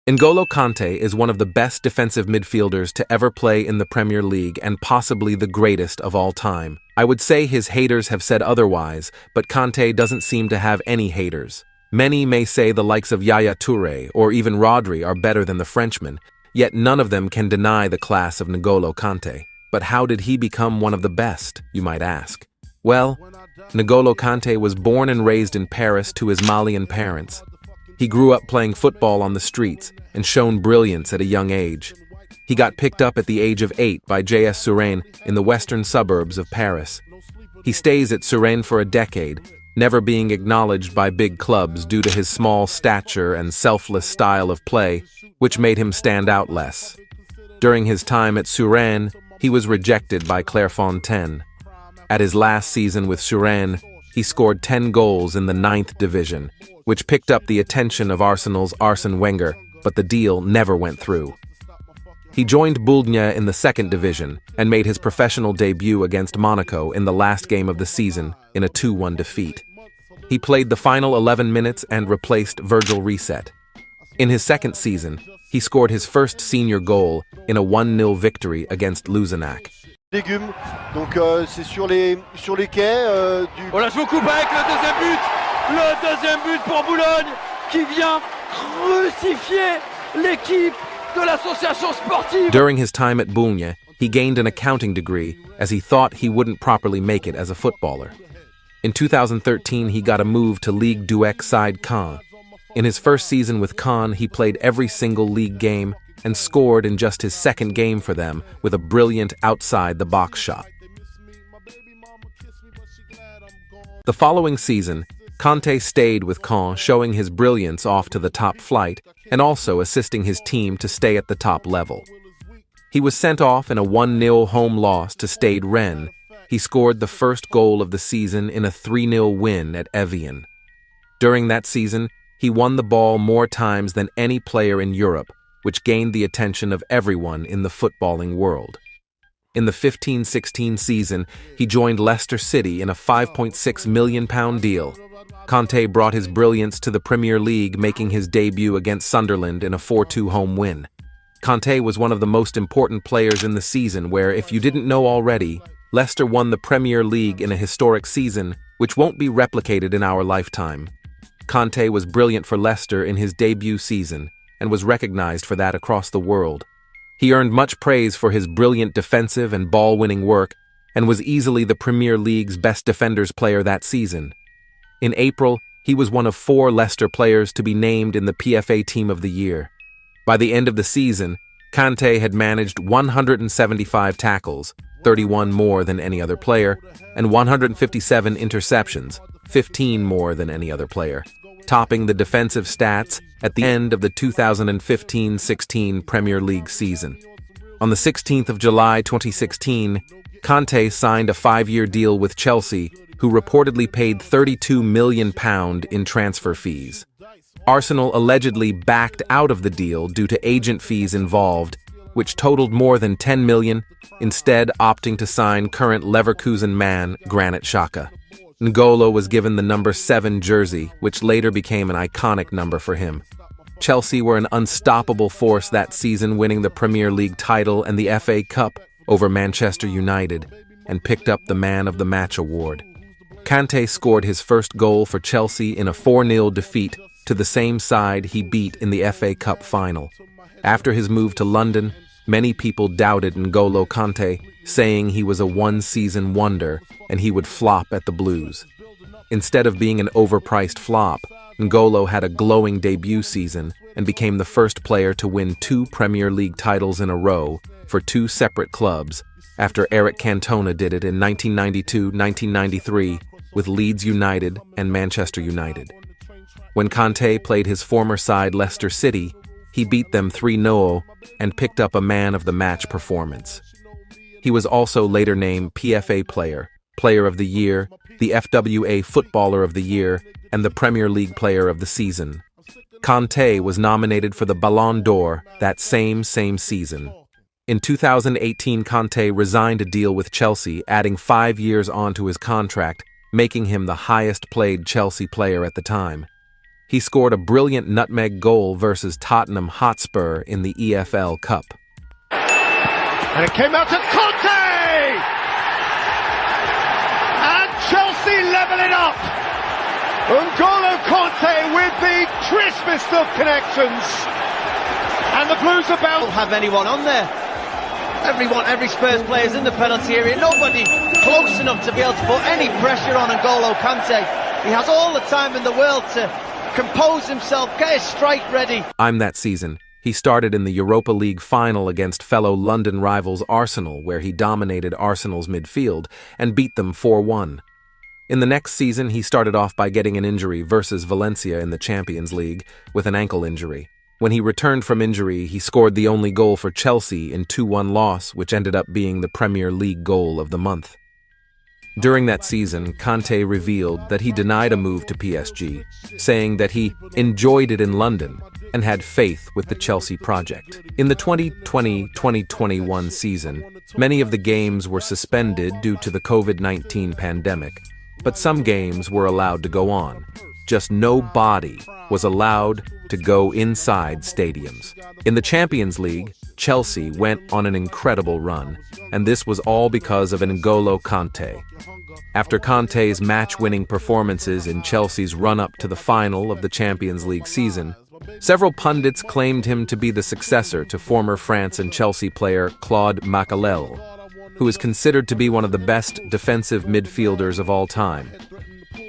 N'Golo Kanté is one of the best defensive midfielders to ever play in the Premier League and possibly the greatest of all time. I would say his haters have said otherwise, but Kanté doesn't seem to have any haters. Many may say the likes of Yaya Touré or even Rodri are better than the Frenchman, yet none of them can deny the class of N'Golo Kanté. But how did he become one of the best, you might ask? Well, N'Golo Kanté was born and raised in Paris to his Malian parents. He grew up playing football on the streets and shown brilliance at a young age. He got picked up at the age of 8 by JS Suresnes in the western suburbs of Paris. He stays at Suresnes for a decade, never being acknowledged by big clubs due to his small stature and selfless style of play, which made him stand out less. During his time at Suresnes, he was rejected by Clairefontaine. At his last season with Suresnes, he scored 10 goals in the 9th division, which picked up the attention of Arsenal's Arsene Wenger, but the deal never went through. He joined Bologna in the 2nd division and made his professional debut against Monaco in the last game of the season in a 2-1 defeat. He played the final 11 minutes and replaced Virgil Reset. In his 2nd season, he scored his first senior goal in a 1-0 victory against Luzenac. Légumes, donc c'est sur les quais du... On la joue au coup avec le deuxième but pour Boulogne qui vient crucifier l'équipe de l'association sportive. During his time at Bologna, he gained an accounting degree as he thought he wouldn't properly make it as a footballer. In 2013, he got a move to Ligue 2 side Caen. In his first season with Caen, he played every single league game and scored in just his 2nd game for them with a brilliant outside-the-box shot. The following season, Kanté stayed with Caen, showing his brilliance off to the top flight and also assisting his team to stay at the top level. He was sent off in a 1-0 home loss to Stade Rennes. He scored the first goal of the season in a 3-0 win at Evian. During that season, he won the ball more times than any player in Europe, which gained the attention of everyone in the footballing world. In the 15-16 season, he joined Leicester City in a £5.6 million deal. Kanté brought his brilliance to the Premier League, making his debut against Sunderland in a 4-2 home win. Kanté was one of the most important players in the season where, if you didn't know already, Leicester won the Premier League in a historic season, which won't be replicated in our lifetime. Kanté was brilliant for Leicester in his debut season and was recognized for that across the world. He earned much praise for his brilliant defensive and ball-winning work and was easily the Premier League's best defenders player that season. In April, he was one of 4 Leicester players to be named in the PFA Team of the Year. By the end of the season, Kanté had managed 175 tackles, 31 more than any other player, and 157 interceptions, 15 more than any other player, topping the defensive stats at the end of the 2015-16 Premier League season. On the 16th of July 2016, Kanté signed a 5-year deal with Chelsea, who reportedly paid £32 million in transfer fees. Arsenal allegedly backed out of the deal due to agent fees involved, which totaled more than £10 million, instead opting to sign current Leverkusen man Granit Xhaka. N'Golo was given the number 7 jersey, which later became an iconic number for him. Chelsea were an unstoppable force that season, winning the Premier League title and the FA Cup over Manchester United, and picked up the Man of the Match award. Kanté scored his first goal for Chelsea in a 4-0 defeat to the same side he beat in the FA Cup final. After his move to London, many people doubted N'Golo Kanté, saying he was a one-season wonder and he would flop at the Blues. Instead of being an overpriced flop, N'Golo had a glowing debut season and became the first player to win 2 Premier League titles in a row for 2 separate clubs, after Eric Cantona did it in 1992-1993 with Leeds United and Manchester United. When Kanté played his former side Leicester City, he beat them 3-0 and picked up a Man of the Match performance. He was also later named PFA Player, Player of the Year, the FWA Footballer of the Year, and the Premier League Player of the Season. Kanté was nominated for the Ballon d'Or that same season. In 2018, Kanté resigned a deal with Chelsea, adding 5 years onto his contract, making him the highest-paid Chelsea player at the time. He scored a brilliant nutmeg goal versus Tottenham Hotspur in the EFL Cup. And it came out to Kanté! And Chelsea level it up! N'Golo Kanté with the crispest of connections. And the Blues about don't have anyone on there. Every Spurs player is in the penalty area. Nobody close enough to be able to put any pressure on N'Golo Kanté. He has all the time in the world to compose himself, get his strike ready. I'm that season. He started in the Europa League final against fellow London rivals Arsenal, where he dominated Arsenal's midfield and beat them 4-1. In the next season, he started off by getting an injury versus Valencia in the Champions League with an ankle injury. When he returned from injury, he scored the only goal for Chelsea in 2-1 loss, which ended up being the Premier League goal of the month. During that season, Kanté revealed that he denied a move to PSG, saying that he enjoyed it in London and had faith with the Chelsea project. In the 2020-2021 season, many of the games were suspended due to the COVID-19 pandemic, but some games were allowed to go on. Just nobody was allowed to go inside stadiums. In the Champions League, Chelsea went on an incredible run, and this was all because of N'Golo Kanté. After Kanté's match-winning performances in Chelsea's run-up to the final of the Champions League season, several pundits claimed him to be the successor to former France and Chelsea player Claude Makélélé, who is considered to be one of the best defensive midfielders of all time.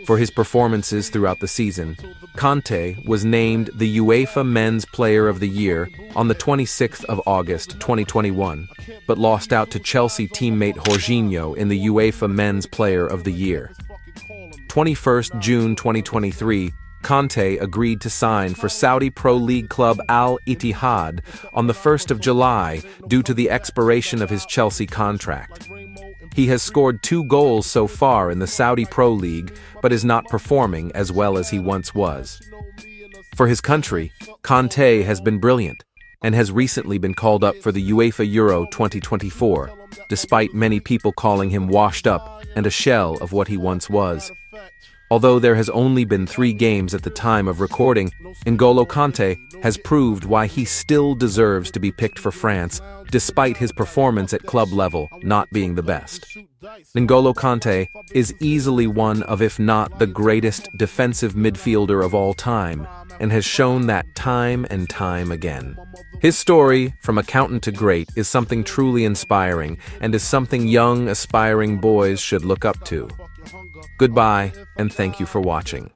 For his performances throughout the season, Kanté was named the UEFA Men's Player of the Year on the 26th of August 2021, but lost out to Chelsea teammate Jorginho in the UEFA Men's Player of the Year. 21st June 2023, Kanté agreed to sign for Saudi Pro League club Al Ittihad on the 1st of July due to the expiration of his Chelsea contract. He has scored 2 goals so far in the Saudi Pro League, but is not performing as well as he once was. For his country, Kanté has been brilliant and has recently been called up for the UEFA Euro 2024, despite many people calling him washed up and a shell of what he once was. Although there has only been 3 games at the time of recording, N'Golo Kanté has proved why he still deserves to be picked for France, despite his performance at club level not being the best. N'Golo Kanté is easily one of, if not the greatest defensive midfielder of all time, and has shown that time and time again. His story, from accountant to great, is something truly inspiring, and is something young, aspiring boys should look up to. Goodbye, and thank you for watching.